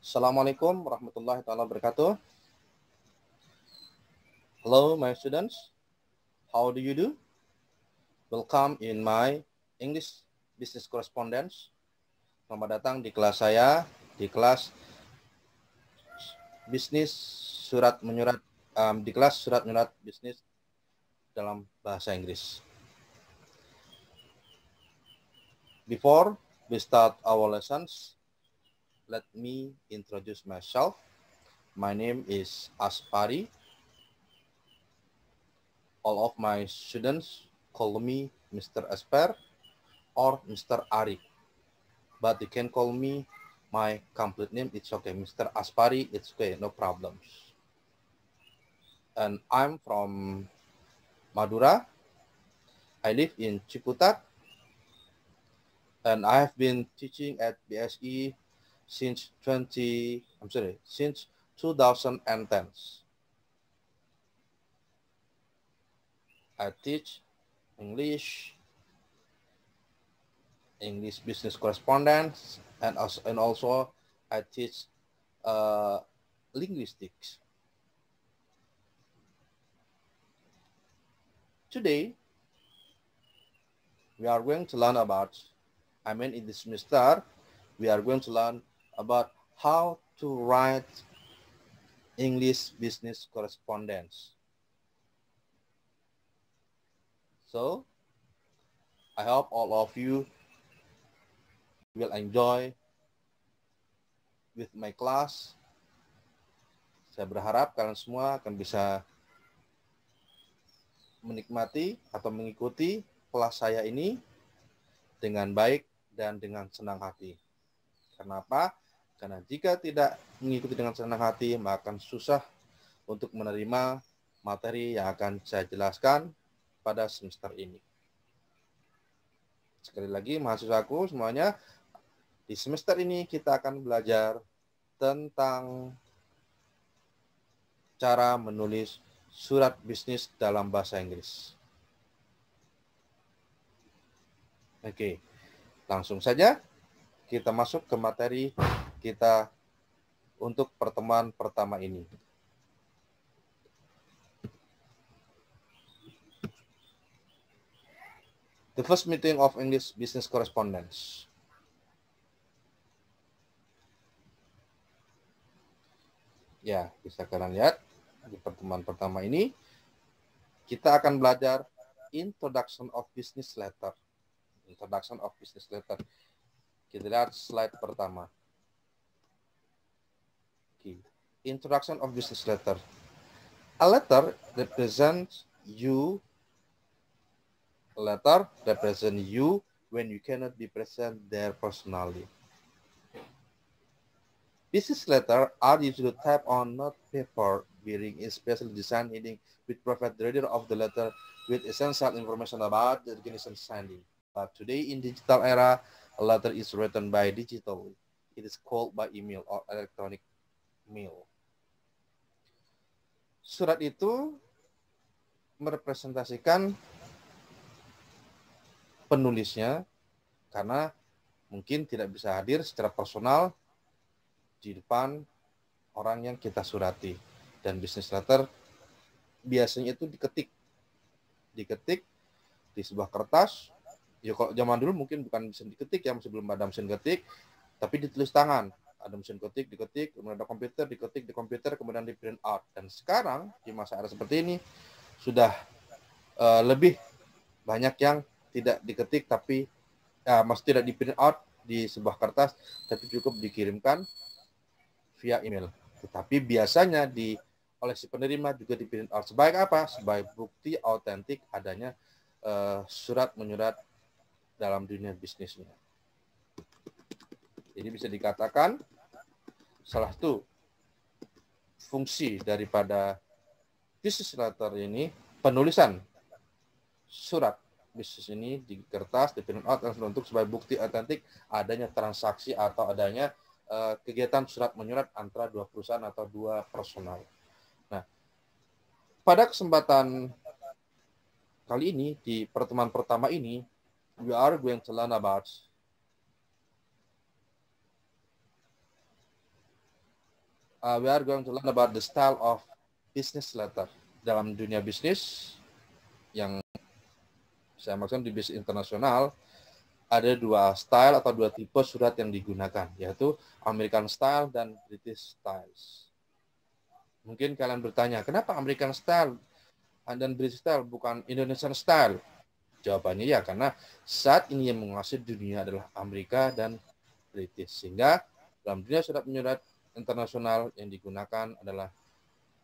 Assalamualaikum warahmatullahi taala wabarakatuh. Hello, my students. How do you do? Welcome in my English Business Correspondence. Selamat datang di kelas saya, di kelas bisnis surat menyurat, di kelas surat menyurat bisnis dalam bahasa Inggris. Before we start our lessons, let me introduce myself. My name is Aspari. All of my students call me Mr. Asper or Mr. Ari. But you can call me my complete name. It's okay. Mr. Aspari, it's okay. No problems. And I'm from Madura. I live in Ciputat. And I have been teaching at BSE since 2010. I teach English business correspondence, and also I teach linguistics. Today, we are going to learn about, in this semester, we are going to learn about how to write English business correspondence. So, I hope all of you will enjoy with my class. Saya berharap kalian semua akan bisa menikmati atau mengikuti kelas saya ini dengan baik dan dengan senang hati. Kenapa? Karena jika tidak mengikuti dengan senang hati, maka akan susah untuk menerima materi yang akan saya jelaskan pada semester ini. Sekali lagi, mahasiswaku semuanya, di semester ini kita akan belajar tentang cara menulis surat bisnis dalam bahasa Inggris. Oke, langsung saja kita masuk ke materi kita untuk pertemuan pertama ini. The first meeting of English business correspondence. Ya, bisa kalian lihat di pertemuan pertama ini kita akan belajar introduction of business letter. Introduction of business letter. Kita lihat slide pertama. Okay. Introduction of business letter. A letter represents you. A letter represents you when you cannot be present there personally. Business letters are usually typed on note paper bearing a specially designed heading which provides the reader of the letter with essential information about the organization sending. But today in digital era, a letter is written by digitally. It is called by email or electronic mail. Surat itu merepresentasikan penulisnya karena mungkin tidak bisa hadir secara personal di depan orang yang kita surati. Dan business letter biasanya itu diketik di sebuah kertas. Ya kalau zaman dulu mungkin bukan mesin diketik ya, masih belum ada mesin ketik, tapi ditulis tangan. Ada mesin ketik, diketik, kemudian ada komputer, diketik di komputer, kemudian di print out. Dan sekarang di masa era seperti ini sudah lebih banyak yang tidak diketik tapi masih tidak di print out di sebuah kertas, tapi cukup dikirimkan via email. Tetapi biasanya oleh si penerima juga di print out. Sebagai apa? Sebagai bukti autentik adanya surat menyurat dalam dunia bisnisnya. Jadi bisa dikatakan salah satu fungsi daripada business letter ini, penulisan surat bisnis ini di kertas, di print out, dan untuk sebagai bukti autentik adanya transaksi atau adanya kegiatan surat menyurat antara dua perusahaan atau dua personal. Nah, pada kesempatan kali ini, di pertemuan pertama ini, we are going to learn about we are going to learn about the style of business letter. Dalam dunia bisnis, yang saya maksud di bisnis internasional, ada dua style atau dua tipe surat yang digunakan, yaitu American style dan British styles. Mungkin kalian bertanya, kenapa American style dan British style bukan Indonesian style? Jawabannya ya, karena saat ini yang menguasai dunia adalah Amerika dan British. Sehingga dalam dunia surat menyurat internasional yang digunakan adalah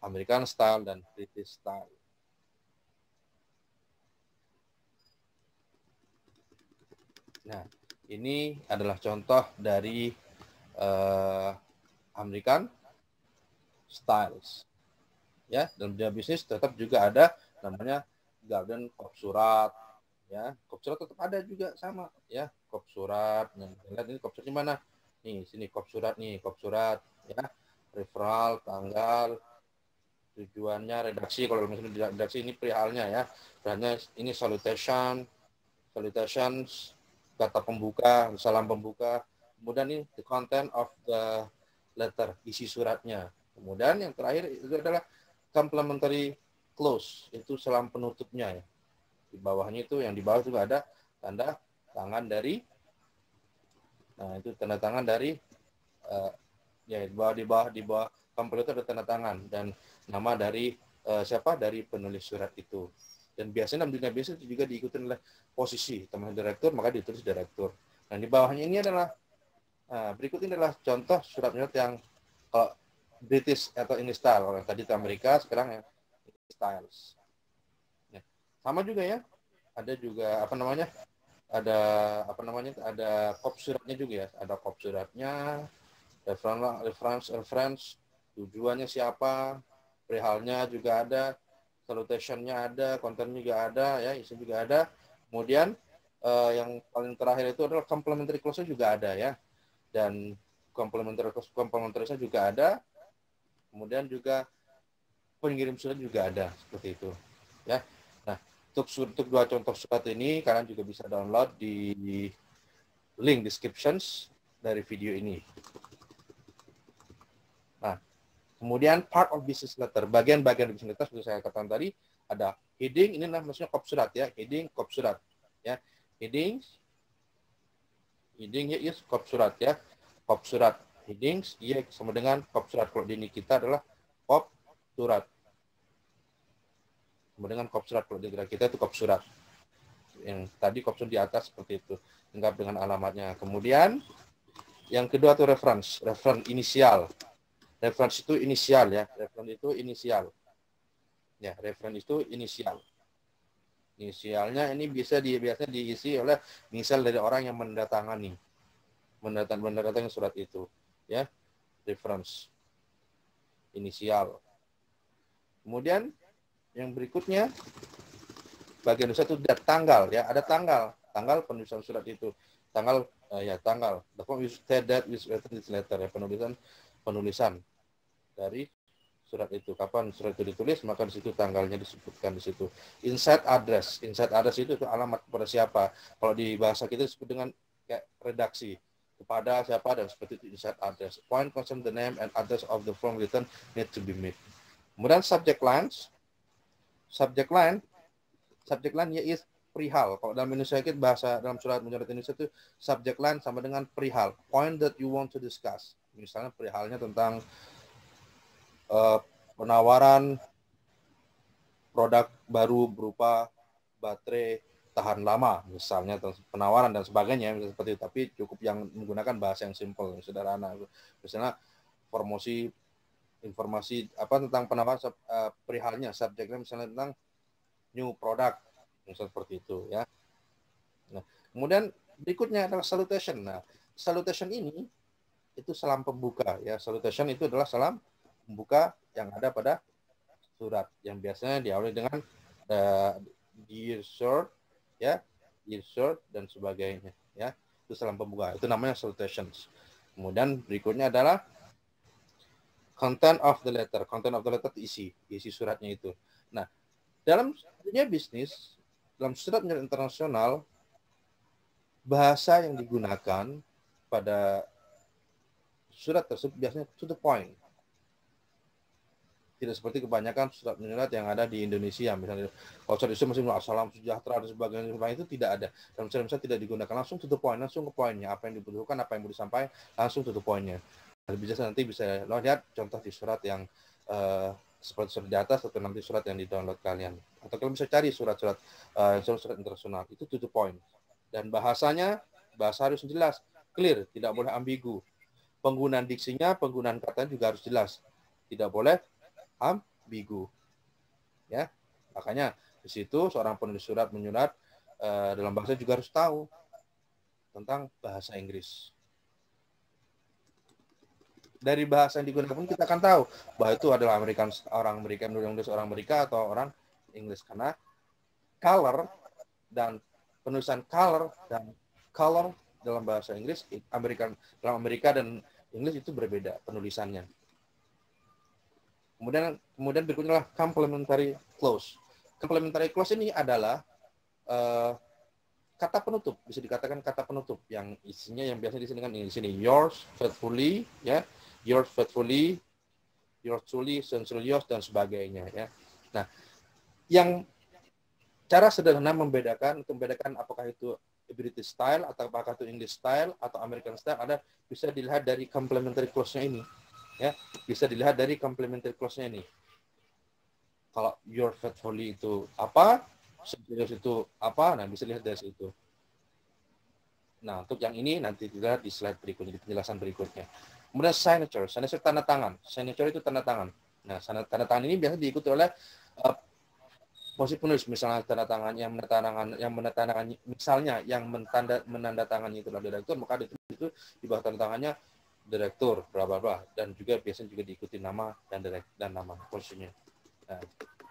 American style dan British style. Nah, ini adalah contoh dari American styles. Ya, dalam dunia bisnis tetap juga ada namanya Golden Kop Surat. Ya, Kop Surat tetap ada juga sama. Ya, Kop Surat. Nah, lihat ini Kop Surat di mana? Nih, sini Kop Surat nih, Kop Surat. Ya, referral, tanggal, tujuannya, redaksi. Kalau misalnya redaksi ini perihalnya ya. Perihalnya ini salutations, kata pembuka, salam pembuka. Kemudian ini the content of the letter, isi suratnya. Kemudian yang terakhir itu adalah complementary close, itu salam penutupnya ya. Di bawahnya itu, yang di bawah juga ada tanda tangan dari, nah itu tanda tangan dari, ya di bawah complementary ada tanda tangan dan nama dari siapa, dari penulis surat itu. Dan biasanya dalam dunia bisnis juga diikuti oleh posisi teman direktur, maka ditulis direktur. Nah di bawahnya ini adalah, berikut ini adalah contoh surat-surat yang kalau British atau ini style. Kalau tadi itu Amerika, sekarang yang styles. Ya. Sama juga ya. Ada juga ada kop suratnya juga ya. Ada kop suratnya, reference, tujuannya siapa, perihalnya juga ada, salutation-nya ada, kontennya juga ada, ya, isi juga ada. Kemudian yang paling terakhir itu adalah complementary clause-nya juga ada ya. Dan complementary-nya juga ada. Kemudian juga pengirim surat juga ada, seperti itu. Ya. Nah, untuk dua contoh surat ini kalian juga bisa download di link descriptions dari video ini. Nah, kemudian part of business letter, bagian-bagian business letter seperti saya katakan tadi, ada heading, ini maksudnya kop surat ya, heading kop surat ya. Heading ya kop surat ya. Kop surat, headings ya sama dengan kop surat. Kalau di ini kita adalah kop surat. Sama dengan kop surat, kalau di kita itu kop surat. Yang tadi kop surat di atas seperti itu, lengkap dengan alamatnya. Kemudian yang kedua itu reference inisial. Reference itu inisial ya, reference itu inisial. Ya, reference itu inisial. Inisialnya ini biasanya diisi oleh inisial dari orang yang mendatangani surat itu, ya, reference inisial. Kemudian yang berikutnya bagian satu tanggal ya, ada tanggal penulisan surat itu, tanggal the form is that with this letter ya, penulisan dari surat itu, kapan surat itu ditulis, maka di situ tanggalnya disebutkan di situ. Inside address itu alamat kepada siapa. Kalau di bahasa kita disebut dengan kayak redaksi, kepada siapa, dan seperti itu inside address. Point concern the name and address of the form written need to be made. Kemudian subject line yaitu perihal. Kalau dalam Indonesia kita bahasa dalam surat Indonesia itu subject line sama dengan perihal. Point that you want to discuss. Misalnya perihalnya tentang penawaran produk baru berupa baterai tahan lama, misalnya penawaran dan sebagainya, seperti itu. Tapi cukup yang menggunakan bahasa yang simple, yang sederhana. Misalnya promosi informasi tentang penawaran perihalnya, subjeknya misalnya tentang new product, misalnya seperti itu ya. Nah, kemudian berikutnya adalah salutation. Nah, salutation ini itu salam pembuka ya. Salutation itu adalah salam pembuka yang ada pada surat, yang biasanya diawali dengan dear sir ya, dear sir dan sebagainya ya. Itu salam pembuka, itu namanya salutations. Kemudian berikutnya adalah content of the letter isi suratnya itu. Nah, dalam dunia bisnis, dalam surat menyurat internasional, bahasa yang digunakan pada surat tersebut biasanya to the point. Tidak seperti kebanyakan surat menyurat yang ada di Indonesia. Misalnya, kalau surat masih salam sejahtera dan sebagainya, itu tidak ada. Dan surat tidak digunakan, langsung to the point, langsung ke poinnya. Apa yang dibutuhkan, apa yang mau disampaikan, langsung to the pointnya. Nanti bisa lo lihat contoh di surat yang seperti surat di atas, atau nanti surat yang di-download kalian. Atau kalian bisa cari surat-surat internasional, itu to the point. Dan bahasanya, bahasa harus jelas, clear, tidak boleh ambigu. Penggunaan diksinya, penggunaan katanya juga harus jelas. Tidak boleh ambigu, ya. Makanya di situ seorang penulis surat menyurat dalam bahasa juga harus tahu tentang bahasa Inggris. Dari bahasa yang digunakan pun kita akan tahu bahwa itu adalah orang Amerika atau orang Inggris, karena color dan penulisan color dan color dalam bahasa Inggris dalam Amerika dan Inggris itu berbeda penulisannya. Kemudian berikutnya adalah complementary clause. Complementary clause ini adalah kata penutup, bisa dikatakan kata penutup yang isinya yang biasa di sini kan di sini yours faithfully, ya, yours faithfully, yours truly, sincerely yours, dan sebagainya, ya. Nah, yang cara sederhana membedakan apakah itu British style atau apakah itu English style atau American style bisa dilihat dari complementary clause-nya ini. Ya, bisa dilihat dari complementary clause-nya ini. Kalau your faithfully itu apa, serious itu apa, nah bisa lihat dari situ. Nah, untuk yang ini nanti dilihat di slide berikutnya, di penjelasan berikutnya. Kemudian signature tanda tangan. Signature itu tanda tangan. Nah, tanda tangan ini biasanya diikuti oleh posisi penulis, misalnya tanda tangan yang menandatangani misalnya yang menandatangani itu adalah direktur, maka itu di bawah tanda tangannya direktur bla bla bla, dan juga biasanya juga diikuti nama dan nama posisinya. Nah,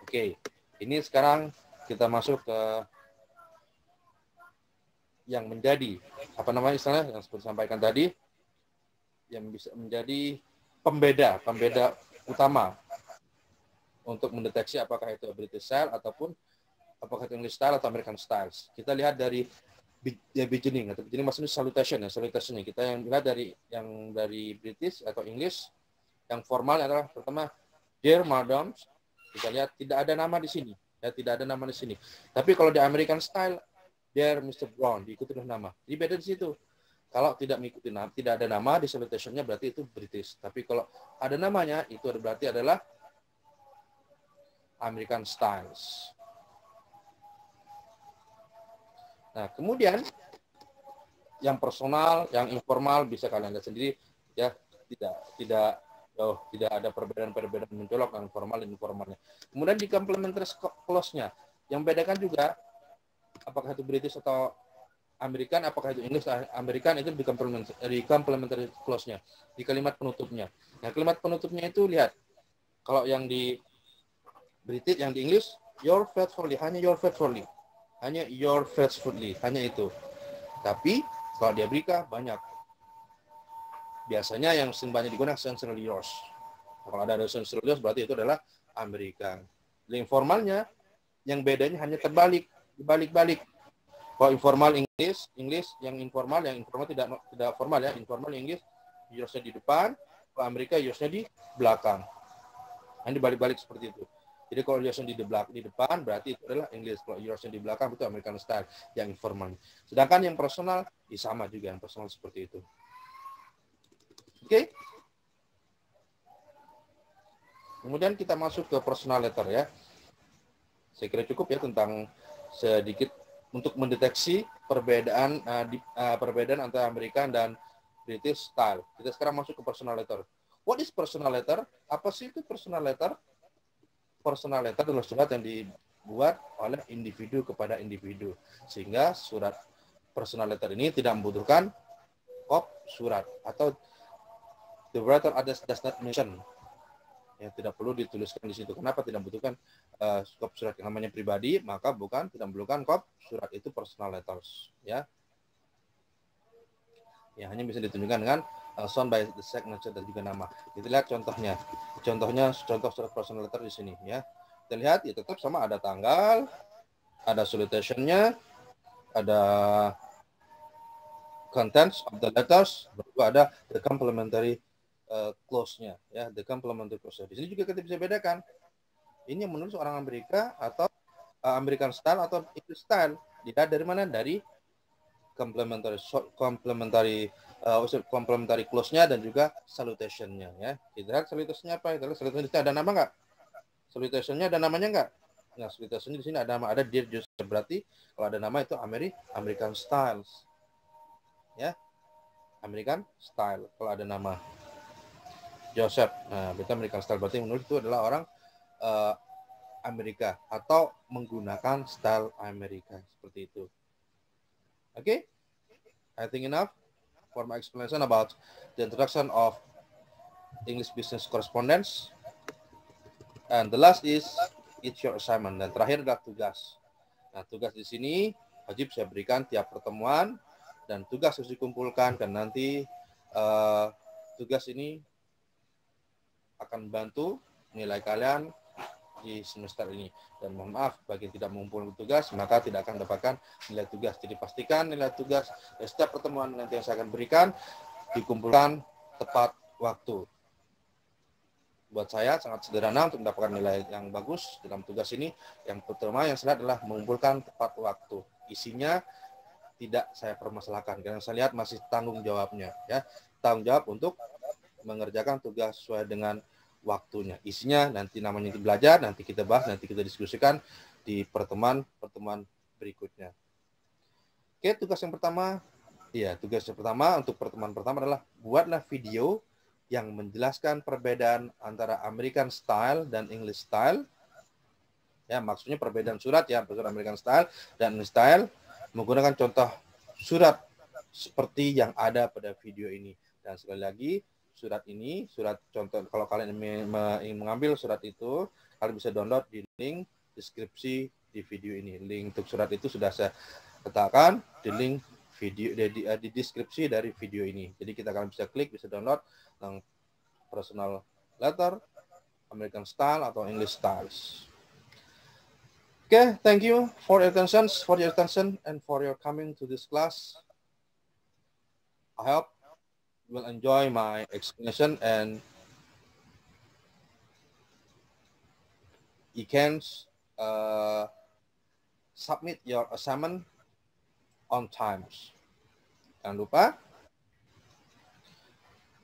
oke. Ini sekarang kita masuk ke yang menjadi istilahnya yang seperti sampaikan tadi, yang bisa menjadi pembeda utama untuk mendeteksi apakah itu British style ataupun apakah itu English style atau American styles. Kita lihat dari beginning maksudnya salutationnya. Kita yang lihat dari British atau English, yang formal adalah pertama dear madam. Kita lihat tidak ada nama di sini, ya, tidak ada nama di sini. Tapi kalau di American style, dear Mr. Brown, diikuti dengan nama. Jadi beda di situ. Kalau tidak mengikuti nama, tidak ada nama di salutationnya, berarti itu British. Tapi kalau ada namanya, itu berarti adalah American styles. Nah, kemudian yang personal, yang informal bisa kalian lihat sendiri, ya, tidak ada perbedaan mencolok antara formal dan informalnya. Kemudian di complementary clause-nya, yang bedakan juga apakah itu British atau American, apakah itu English American, itu di complementary clause-nya, di kalimat penutupnya. Nah, kalimat penutupnya itu lihat, kalau yang di British, yang di English, your faithfully, hanya your faithfully, hanya itu. Tapi kalau di Amerika banyak. Biasanya yang banyak digunakan sincerely yours. Kalau ada sincerely yours berarti itu adalah Amerika. Informalnya yang bedanya hanya dibalik-balik. Kalau informal English, yang informal tidak formal, ya. Informal English, yours-nya di depan, kalau Amerika yours-nya di belakang. Yang dibalik-balik seperti itu. Jadi kalau yours-nya di depan berarti itu adalah English. Kalau yours-nya di belakang itu American style, yang informal. Sedangkan yang personal sama juga, yang personal seperti itu. Oke. Kemudian kita masuk ke personal letter, ya. Saya kira cukup ya tentang sedikit untuk mendeteksi perbedaan antara American dan British style. Kita sekarang masuk ke personal letter. What is personal letter? Apa sih itu personal letter? Personal letter adalah surat yang dibuat oleh individu kepada individu. Sehingga surat personal letter ini tidak membutuhkan kop surat, atau the writer does not mention, yang tidak perlu dituliskan di situ. Kenapa tidak membutuhkan kop surat yang namanya pribadi? Maka tidak memerlukan kop surat, itu personal letters, ya. Ya, hanya bisa ditunjukkan dengan signed by the signature dan juga nama. Kita lihat contohnya. Contoh surat personal letter di sini, ya. Kita lihat ya tetap sama, ada tanggal, ada salutation-nya, ada contents of the letters, baru ada the complementary clause-nya, ya, the complementary clause. Di sini juga kita bisa bedakan. Ini yang menulis orang Amerika atau American style atau English style. Dilihat dari mana? Dari complementary clause-nya dan juga salutation-nya, ya. Kita lihat salutation-nya apa? Kita lihat salutation-nya ada nama nggak? Salutation-nya ada namanya nggak? Nah, salutation-nya di sini ada nama, ada Dear Joseph, berarti kalau ada nama itu American Styles, ya. American Style kalau ada nama Joseph. Nah, berarti American Style, berarti menurut itu adalah orang Amerika atau menggunakan style Amerika, seperti itu. Okay, I think enough for my explanation about the introduction of English Business Correspondence. And the last is it's your assignment. Dan terakhir adalah tugas. Nah, tugas di sini wajib saya berikan tiap pertemuan dan tugas harus dikumpulkan, dan nanti tugas ini akan membantu nilai kalian di semester ini. Dan mohon maaf bagi yang tidak mengumpulkan tugas, maka tidak akan mendapatkan nilai tugas. Jadi pastikan nilai tugas dari setiap pertemuan nanti yang saya akan berikan dikumpulkan tepat waktu. Buat saya sangat sederhana untuk mendapatkan nilai yang bagus dalam tugas ini. Yang pertama yang saya lihat adalah mengumpulkan tepat waktu. Isinya tidak saya permasalahkan, karena saya lihat masih tanggung jawabnya, ya. Tanggung jawab untuk mengerjakan tugas sesuai dengan waktunya. Isinya nanti namanya belajar, nanti kita bahas, nanti kita diskusikan di pertemuan berikutnya. Oke, tugas yang pertama. Ya, tugas yang pertama untuk pertemuan pertama adalah buatlah video yang menjelaskan perbedaan antara American Style dan English Style. Ya, maksudnya perbedaan surat, ya, surat American Style dan English Style, menggunakan contoh surat seperti yang ada pada video ini. Dan sekali lagi, surat ini, surat contoh, kalau kalian ingin mengambil surat itu, kalian bisa download di link deskripsi di video ini. Link untuk surat itu sudah saya letakkan di link video di deskripsi dari video ini. Jadi kalian bisa klik, bisa download yang personal letter, American Style atau English Styles. Okay, thank you for your attention, and for your coming to this class. I hope you will enjoy my explanation, and you can submit your assignment on time. Jangan lupa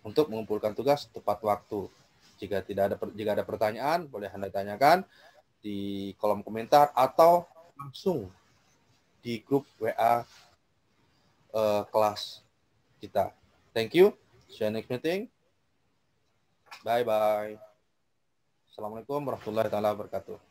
untuk mengumpulkan tugas tepat waktu. Jika ada pertanyaan, boleh Anda tanyakan di kolom komentar atau langsung di grup WA kelas kita. Thank you. See you next meeting. Bye-bye. Assalamualaikum warahmatullahi wabarakatuh.